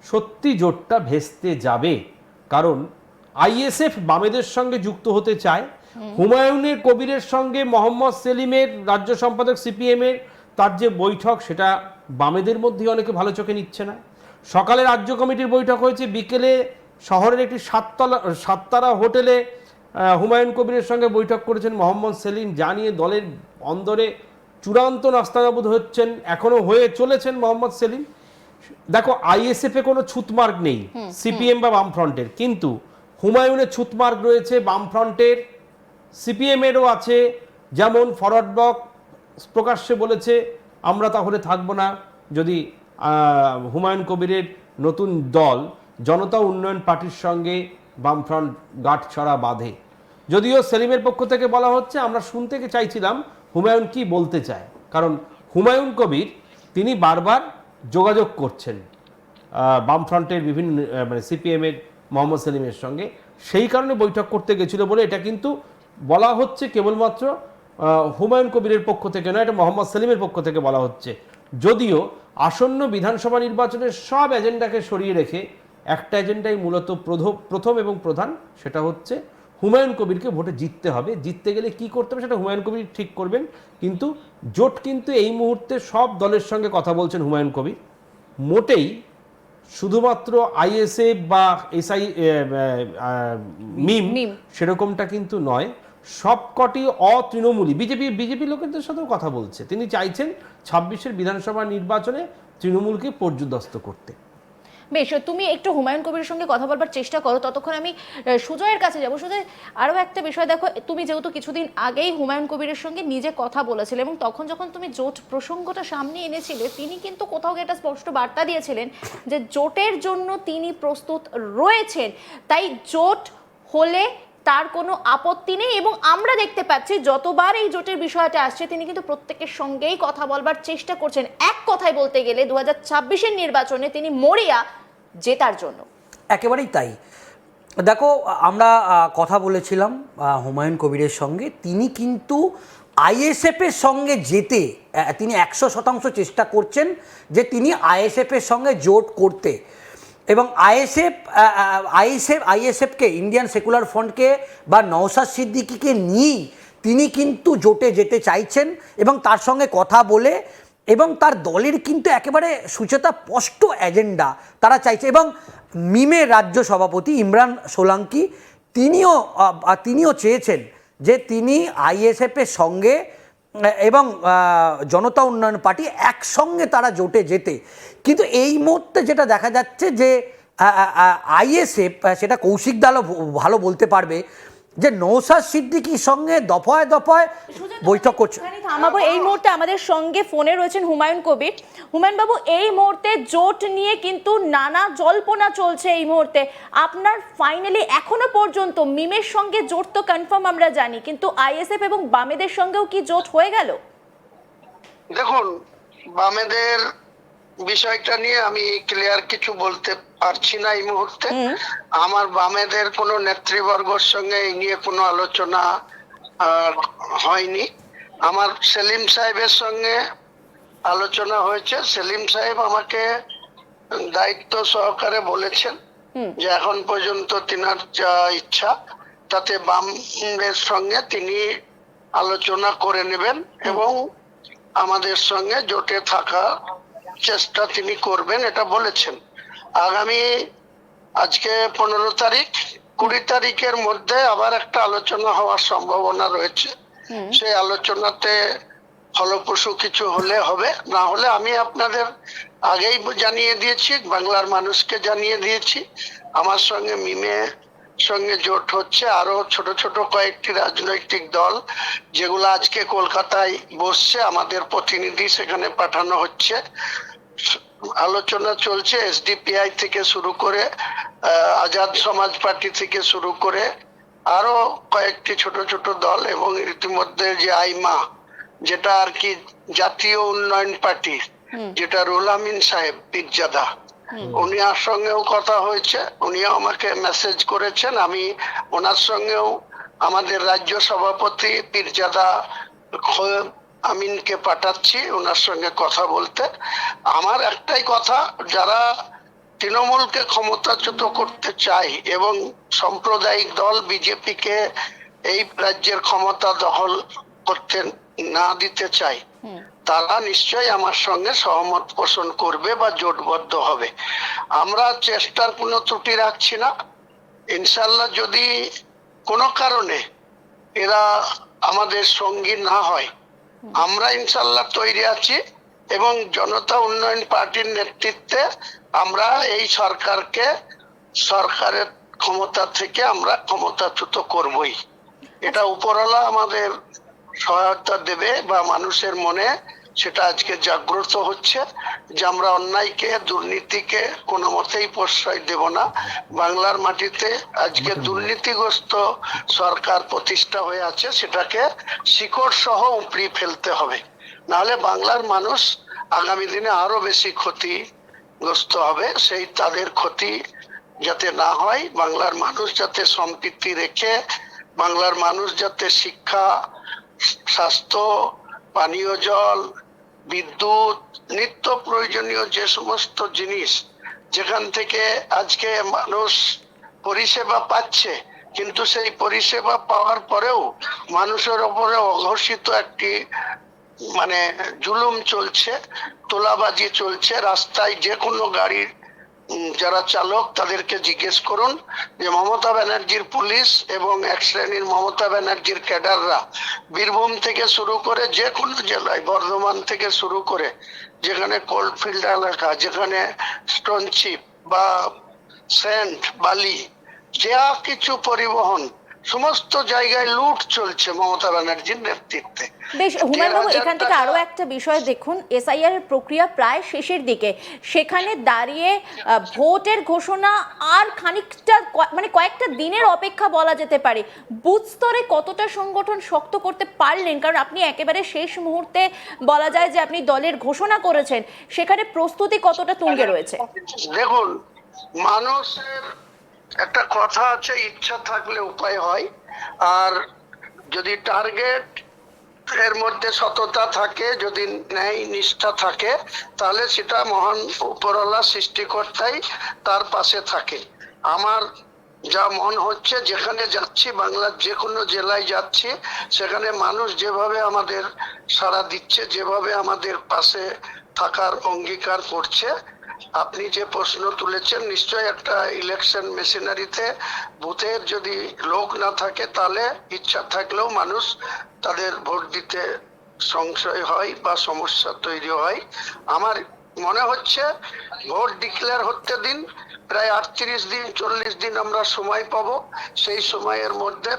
সত্যি জোটটা ভেস্তে যাবে। কারণ আইএসএফ বামেদের সঙ্গে যুক্ত হতে চায়, হুমায়ুনের কবিরের সঙ্গে মোহাম্মদ সেলিমের রাজ্য সম্পাদক সিপিএমের তার যে বৈঠক, সেটা বামেদের মধ্যে অনেকে ভালো চোখে নিচ্ছে না। সকালে রাজ্য কমিটির বৈঠক হয়েছে, বিকেলে শহরের একটি সাততারা হোটেলে হুমায়ুন কবিরের সঙ্গে বৈঠক করেছেন মোহাম্মদ সেলিম, জানিয়ে দলের অন্দরে চূড়ান্ত নাস্তানাবুদ হচ্ছেন, এখনো হয়ে চলেছেন মোহাম্মদ সেলিম। দেখো, আইএসএফে কোনো ছুতমার্গ নেই সিপিএম বা বামফ্রন্টের, কিন্তু হুমায়ুনের ছুতমার্গ রয়েছে বামফ্রন্টের, সিপিএমেরও আছে। যেমন ফরওয়ার্ড ব্লক প্রকাশ্যে বলেছে আমরা তাহলে থাকবো না যদি হুমায়ুন কবিরের নতুন দল জনতা উন্নয়ন পার্টির সঙ্গে বামফ্রন্ট গাঁটছড়া বাঁধে। যদিও সেলিমের পক্ষ থেকে বলা হচ্ছে আমরা শুনতে চাইছিলাম হুমায়ুন কি বলতে চায়, কারণ হুমায়ুন কবির তিনি বারবার যোগাযোগ করছেন বামফ্রন্টের বিভিন্ন মানে সিপিএমের মোহাম্মদ সেলিমের সঙ্গে, সেই কারণে বৈঠক করতে গেছিল বলে এটা কিন্তু বলা হচ্ছে কেবলমাত্র হুমায়ুন কবিরের পক্ষ থেকে নয়, এটা মোহাম্মদ সেলিমের পক্ষ থেকে বলা হচ্ছে। যদিও আসন্ন বিধানসভা নির্বাচনের সব এজেন্ডাকে সরিয়ে রেখে একটা এজেন্ডাই মূলত প্রথম এবং প্রধান, সেটা হচ্ছে হুমায়ুন কবিরকে ভোটে জিততে হবে। জিততে গেলে কি করতে হবে সেটা হুমায়ুন কবির ঠিক করবেন, কিন্তু জোট কিন্তু এই মুহূর্তে সব দলের সঙ্গে কথা বলছেন হুমায়ুন কবির। মোটেই শুধুমাত্র আইএসএফ বা এসআই মিম সেরকমটা কিন্তু নয়, সবকটি অতৃণমূলী বিজেপি লোকেদের সাথেও কথা বলছে। তিনি চাইছেন 26-এর বিধানসভা নির্বাচনে তৃণমূলকে পর্যুদস্ত করতে। বেশ, তুমি একটু হুমায়ুন কবিরের সঙ্গে কথা বলবার চেষ্টা করো, ততক্ষণ আমি সুজয়ের কাছে যাবো। সুজয়, আরও একটা বিষয় দেখো, তুমি যেহেতু কিছুদিন আগেই হুমায়ুন কবিরের সঙ্গে নিজে কথা বলেছিলে এবং তখন যখন তুমি জোট প্রসঙ্গটা সামনে এনেছিলে, তিনি কিন্তু কোথাও একটা স্পষ্ট বার্তা দিয়েছিলেন যে জোটের জন্য তিনি প্রস্তুত রয়েছেন, তাই জোট হলে তার কোনো আপত্তি নেই। এবং আমরা দেখতে পাচ্ছি যতবার এই জোটের বিষয়টা আসছে তিনি কিন্তু প্রত্যেকের সঙ্গেই কথা বলবার চেষ্টা করছেন। এক কথায় বলতে গেলে 2026-এর নির্বাচনে তিনি মরিয়া জেতার জন্য। একেবারেই তাই। দেখো, আমরা কথা বলেছিলাম হুমায়ুন কবিরের সঙ্গে, তিনি কিন্তু আইএসএফের সঙ্গে যেতে তিনি 100% চেষ্টা করছেন যে তিনি আইএসএফের সঙ্গে জোট করতে, এবং আইএসএফকে ইন্ডিয়ান সেকুলার ফ্রন্টকে বা নওশাদ সিদ্দিকীকে নিয়েই তিনি কিন্তু জোটে যেতে চাইছেন এবং তার সঙ্গে কথা বলে, এবং তার দলের কিন্তু একেবারে সুচেতা স্পষ্ট এজেন্ডা তারা চাইছে। এবং মিমের রাজ্য সভাপতি ইমরান সোলাঙ্কি তিনিও চেয়েছেন যে তিনি আইএসএফের সঙ্গে এবং জনতা উন্নয়ন পার্টি একসঙ্গে তারা জোটে যেতে। কিন্তু এই মুহূর্তে যেটা দেখা যাচ্ছে যে আইএসএফ, সেটা কৌশিক দালও ভালো বলতে পারবে, যে নওশাদ সিদ্দিকীর সঙ্গে দফায় দফায় বৈঠক করছে। এই মুহূর্তে আমাদের সঙ্গে ফোনে রয়েছেন হুমায়ুন কবির। হুমায়ুন বাবু, এই মুহূর্তে জোট নিয়ে কিন্তু নানা জল্পনা চলছে এই মুহূর্তে। আপনার ফাইনালি এখনো পর্যন্ত মিমের সঙ্গে জোট তো কনফার্ম আমরা জানি, কিন্তু আইএসএফ এবং বামেদের সঙ্গেও কি জোট হয়ে গেল? দেখুন, বামেদের বিষয়টা নিয়ে আমি ক্লিয়ার কিছু বলতে পারছি না এই মুহূর্তে। আমার বামেদের কোনো নেতৃবর্গের সঙ্গে এই নিয়ে কোনো আলোচনা হয়নি। আমার সেলিম সাহেবের সঙ্গে আলোচনা হয়েছে। সেলিম সাহেব আমাকে দায়িত্ব সহকারে বলেছেন যে এখন পর্যন্ত তিনার যা ইচ্ছা তাতে বামের সঙ্গে তিনি আলোচনা করে নেবেন এবং আমাদের সঙ্গে জোটে থাকা চেষ্টা তিনি করবেন, এটা বলেছেন। আগামী আজকে 15 তারিখ, 20 তারিখের মধ্যে আবার একটা আলোচনা হওয়ার সম্ভাবনা রয়েছে। সেই আলোচনাতে ফলপ্রসূ কিছু হলে হবে, না হলে আমি আপনাদের আগেই জানিয়ে দিয়েছি, বাংলার মানুষকে জানিয়ে দিয়েছি আমার সঙ্গে মিমের সঙ্গে জোট হচ্ছে। আরো ছোট ছোট কয়েকটি রাজনৈতিক দল যেগুলো আজকে কলকাতায় বসছে, আমাদের প্রতিনিধি সেখানে পাঠানো হচ্ছে, আলোচনা চলছে। এসডিপিআই থেকে শুরু করে আজাদ সমাজ পার্টি থেকে শুরু করে আরো কয়েকটি ছোট ছোট দল, এবং ইতিমধ্যে যে আইমা, যেটা আর কি জাতীয় উন্নয়ন পার্টি, যেটা রুহুল আমিন সাহেব পীরজাদা, উনার সঙ্গেও কথা হয়েছে। উনিও আমাকে মেসেজ করেছেন, আমি ওনার সঙ্গেও আমাদের রাজ্য সভাপতি পীরজাদা আমিনকে পাঠাচ্ছি ওনার সঙ্গে কথা বলতে। আমার একটাই কথা, যারা তৃণমূলকে ক্ষমতাচ্যুত করতে চায় এবং সাম্প্রদায়িক দল বিজেপিকে এই রাজ্যের ক্ষমতা দখল করতে না দিতে চায়, তারা নিশ্চয়ই আমার সঙ্গে সহমত পোষণ করবে বা জোটবদ্ধ হবে। আমরা চেষ্টার কোনো ত্রুটি রাখছি না। ইনশাল্লাহ যদি কোনো কারণে এরা আমাদের সঙ্গী না হয়, আমরা ইনশাল্লাহ তৈরি আছি এবং জনতা উন্নয়ন পার্টির নেতৃত্বে আমরা এই সরকারের ক্ষমতা থেকে আমরা ক্ষমতাচ্যুত করবই। এটা উপরওয়ালা আমাদের সহায়তা দেবে বা মানুষের মনে সেটা আজকে জাগ্রত হচ্ছে যে আমরা অন্যায়কে, দুর্নীতিকে কোনো মতেই প্রশ্রয় দেব না। বাংলার মাটিতে আজকে দুর্নীতিগ্রস্ত সরকার প্রতিষ্ঠা হয়ে আছে, সেটাকে শিকড় সহ উপড়িয়ে ফেলতে হবে, নাহলে বাংলার মানুষ আগামী দিনে আরো বেশি ক্ষতিগ্রস্ত হবে। সেই তাদের ক্ষতি যাতে না হয়, বাংলার মানুষ যাতে সম্পৃক্তি রেখে, বাংলার মানুষ যাতে শিক্ষা, স্বাস্থ্য, পানীয় জল, বিদ্যুৎ, নিত্য প্রয়োজনীয় যে সমস্ত জিনিস যেখান থেকে আজকে মানুষ পরিষেবা পাচ্ছে, কিন্তু সেই পরিষেবা পাওয়ার পরেও মানুষের ওপরে অঘোষিত একটি মানে জুলুম চলছে, তোলাবাজি চলছে। রাস্তায় যে কোনো গাড়ির যারা চালক তাদেরকে জিজ্ঞেস করুন যে মমতা ব্যানার্জির পুলিশ এবং এক শ্রেণীর মমতা ব্যানার্জির ক্যাডাররা বীরভূম থেকে শুরু করে যে কোনো জেলায়, বর্ধমান থেকে শুরু করে যেখানে কোলফিল্ড এলাকা, যেখানে স্টোন চিপ বা স্যান্ড, বালি, যা কিছু পরিবহন, সমস্ত জায়গায় লুট চলছে মমতা ব্যানার্জির নেতৃত্বে। বেশ, হুমায়ুনবাবু, 13,000 এখান থেকে আরো একটা বিষয় দেখুন, এসআইআর এর প্রক্রিয়া প্রায় শেষের দিকে, সেখানে দাঁড়িয়ে ভোটের ঘোষণা আর খানিকটা মানে কয়েকটা দিনের অপেক্ষা বলা যেতে পারে। বুথ স্তরে কতটা সংগঠন শক্ত করতে পারলেন? কারণ আপনি একেবারে শেষ মুহূর্তে বলা যায় যে আপনি দলের ঘোষণা করেছেন, সেখানে প্রস্তুতি কতটা তুঙ্গে রয়েছে? দেখুন, মানুষের একটা কথা আছে, ইচ্ছা থাকলে উপায় হয়। আর যদি টার্গেট এর মধ্যে সততা থাকে, যদি ন্যায় নিষ্ঠা থাকে, তাহলে সেটা মহান উপরওয়ালা সৃষ্টিকর্তাই তার পাশে থাকে। আমার যা মন হচ্ছে, যেখানে যাচ্ছি, বাংলার যে কোনো জেলায় যাচ্ছি, সেখানে মানুষ যেভাবে আমাদের সাড়া দিচ্ছে, যেভাবে আমাদের পাশে থাকার অঙ্গীকার করছে। আপনি যে প্রশ্ন তুলেছেন, নিশ্চয় একটা ইলেকশন মেশিনারিতে বুথের যদি লোক না থাকে, তাহলে ইচ্ছা থাকলেও মানুষ তাদের ভোট দিতে সংশয় হয় বা সমস্যা তৈরি হয়। আমার মনে হচ্ছে ভোট ডিক্লেয়ার হতে দিন, প্রায় 38 দিন 40 দিন আমরা সময় পাবো। সেই সময়ের মধ্যে